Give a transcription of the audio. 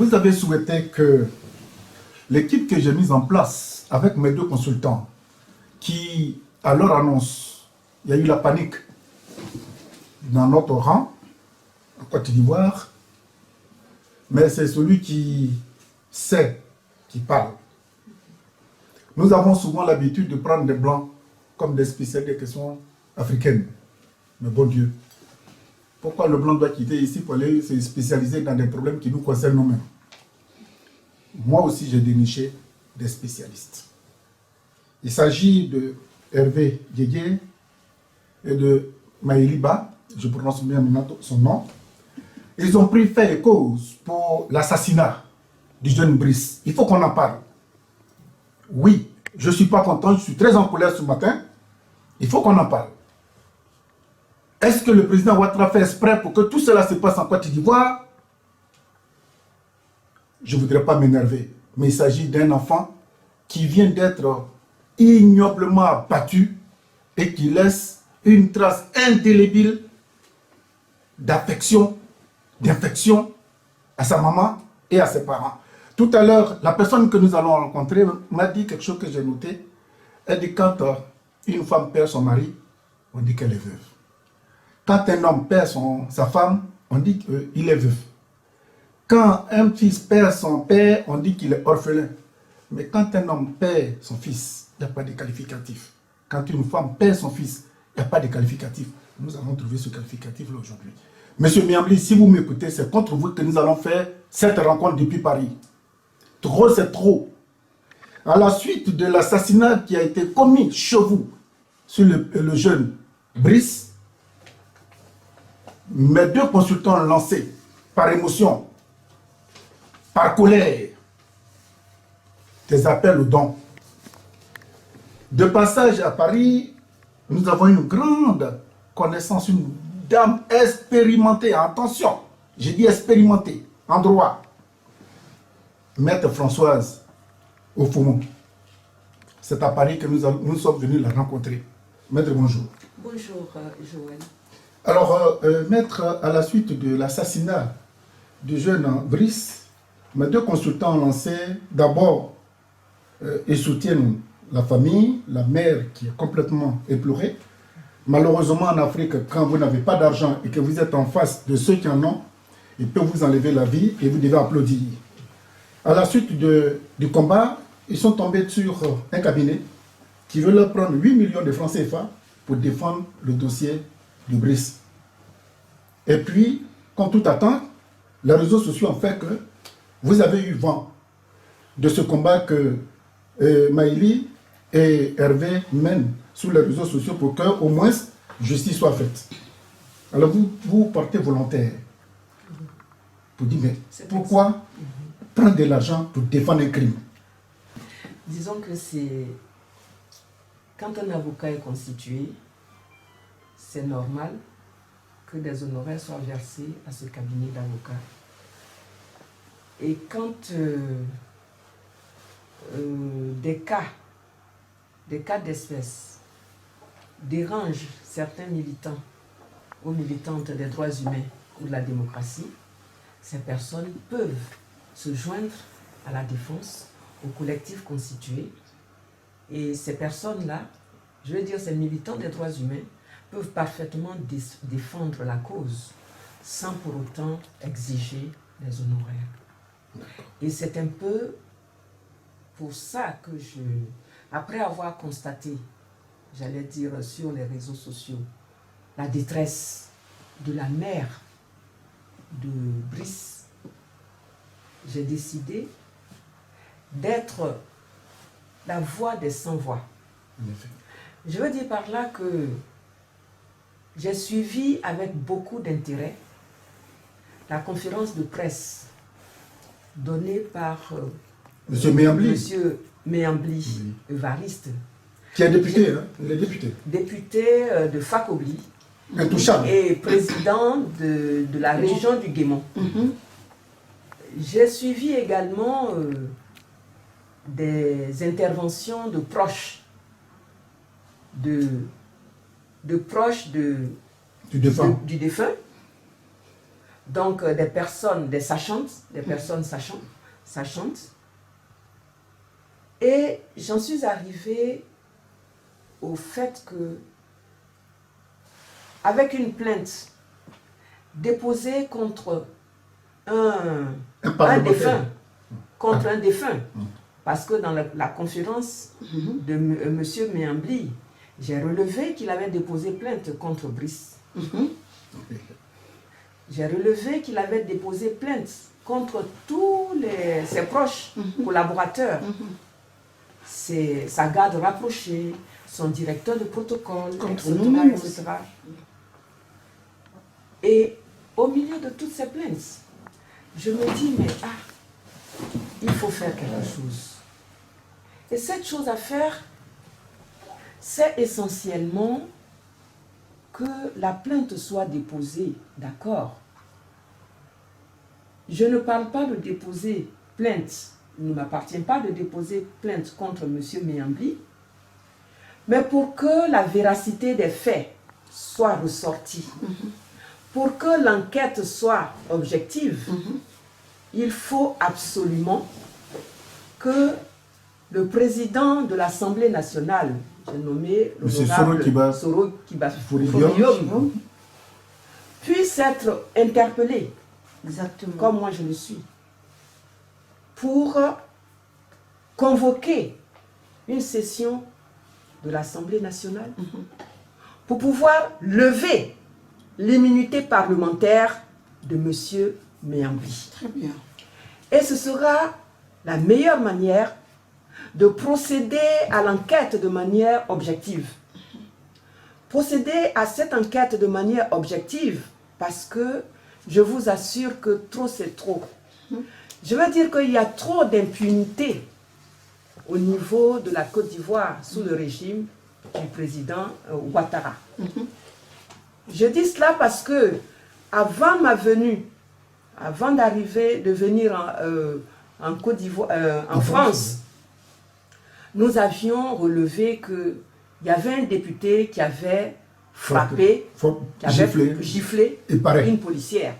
vous avez souhaité que l'équipe que j'ai mise en place avec mes 2 consultants, qui, à leur annonce, il y a eu la panique dans notre rang, en Côte d'Ivoire, mais c'est celui qui sait, qui parle. Nous avons souvent l'habitude de prendre des blancs comme des spécialistes des questions africaines. Mais bon Dieu, pourquoi le blanc doit quitter ici pour aller se spécialiser dans des problèmes qui nous concernent nous-mêmes? Moi aussi, j'ai déniché des spécialistes. Il s'agit de Hervé Diégué et de Maïliba, je prononce bien son nom. Ils ont pris fait et cause pour l'assassinat du jeune Brice. Il faut qu'on en parle. Oui, je ne suis pas content, je suis très en colère ce matin. Il faut qu'on en parle. Est-ce que le président Ouattara fait exprès pour que tout cela se passe en Côte d'Ivoire? Je ne voudrais pas m'énerver, mais il s'agit d'un enfant qui vient d'être ignoblement abattu et qui laisse une trace indélébile d'affection, d'infection à sa maman et à ses parents. Tout à l'heure, la personne que nous allons rencontrer m'a dit quelque chose que j'ai noté. Elle dit quand une femme perd son mari, on dit qu'elle est veuve. Quand un homme perd sa femme, on dit qu'il est veuf. Quand un fils perd son père, on dit qu'il est orphelin. Mais quand un homme perd son fils, il n'y a pas de qualificatif. Quand une femme perd son fils, il n'y a pas de qualificatif. Nous allons trouver ce qualificatif-là aujourd'hui. Monsieur Miambli, si vous m'écoutez, c'est contre vous que nous allons faire cette rencontre depuis Paris. Trop, c'est trop. À la suite de l'assassinat qui a été commis chez vous sur le jeune Brice, mes 2 consultants ont lancé par émotion, par colère, des appels aux dons. De passage à Paris, nous avons une grande connaissance, une dame expérimentée, attention, j'ai dit expérimentée, en droit, Maître Françoise Ofoumou. C'est à Paris que nous sommes venus la rencontrer. Maître, bonjour. Bonjour, Joël. Alors, Maître, à la suite de l'assassinat du jeune Brice, mes 2 consultants ont lancé d'abord et soutiennent la famille, la mère qui est complètement éplorée. Malheureusement, en Afrique, quand vous n'avez pas d'argent et que vous êtes en face de ceux qui en ont, ils peuvent vous enlever la vie et vous devez applaudir. À la suite du combat, ils sont tombés sur un cabinet qui veut leur prendre 8 millions de francs CFA pour défendre le dossier du Brice. Et puis, comme tout attend, les réseaux sociaux ont fait que vous avez eu vent de ce combat que Maïli et Hervé mènent sur les réseaux sociaux pour qu'au moins justice soit faite. Alors vous portez volontaire pour dire, mais pourquoi prendre de l'argent pour défendre un crime? Disons que c'est... Quand un avocat est constitué, c'est normal que des honoraires soient versés à ce cabinet d'avocats. Et quand des cas d'espèce dérangent certains militants ou militantes des droits humains ou de la démocratie, ces personnes peuvent se joindre à la défense, au collectif constitué. Et ces personnes-là, je veux dire ces militants des droits humains, peuvent parfaitement défendre la cause sans pour autant exiger des honoraires. Et c'est un peu pour ça que après avoir constaté, j'allais dire sur les réseaux sociaux, la détresse de la mère de Brice, j'ai décidé d'être la voix des sans-voix. Je veux dire par là que j'ai suivi avec beaucoup d'intérêt la conférence de presse donnée par Monsieur Méambli. Monsieur Méambli, Evariste. Qui est député, hein? Il est député. Député de Fakobli. Intouchable. Et président de la région du Guémon. J'ai suivi également des interventions de proches du défunt donc des personnes, des sachantes, des personnes sachantes. Et j'en suis arrivée au fait que, avec une plainte déposée contre un défunt, parce que dans la conférence de M. Méambli, j'ai relevé qu'il avait déposé plainte contre Brice. J'ai relevé qu'il avait déposé plainte contre tous ses proches collaborateurs, sa garde rapprochée, son directeur de protocole, etc. Et au milieu de toutes ces plaintes, je me dis, mais il faut faire quelque chose. Et cette chose à faire, c'est essentiellement que la plainte soit déposée, d'accord. Je ne parle pas de déposer plainte, il ne m'appartient pas de déposer plainte contre M. Méambli, mais pour que la véracité des faits soit ressortie, pour que l'enquête soit objective, il faut absolument que le président de l'Assemblée nationale, j'ai nommé l'honorable Soro Kiba Fouriom, puisse être interpellé, comme moi je le suis, pour convoquer une session de l'Assemblée nationale, pour pouvoir lever l'immunité parlementaire de M. Méambli. Très bien. Et ce sera la meilleure manière de procéder à l'enquête de manière objective. Procéder à cette enquête de manière objective parce que je vous assure que trop c'est trop. Je veux dire qu'il y a trop d'impunité au niveau de la Côte d'Ivoire sous le régime du président Ouattara. Je dis cela parce que avant ma venue, avant de venir en Côte d'Ivoire, en France, nous avions relevé qu'il y avait un député qui avait frappé, qui avait giflé une policière.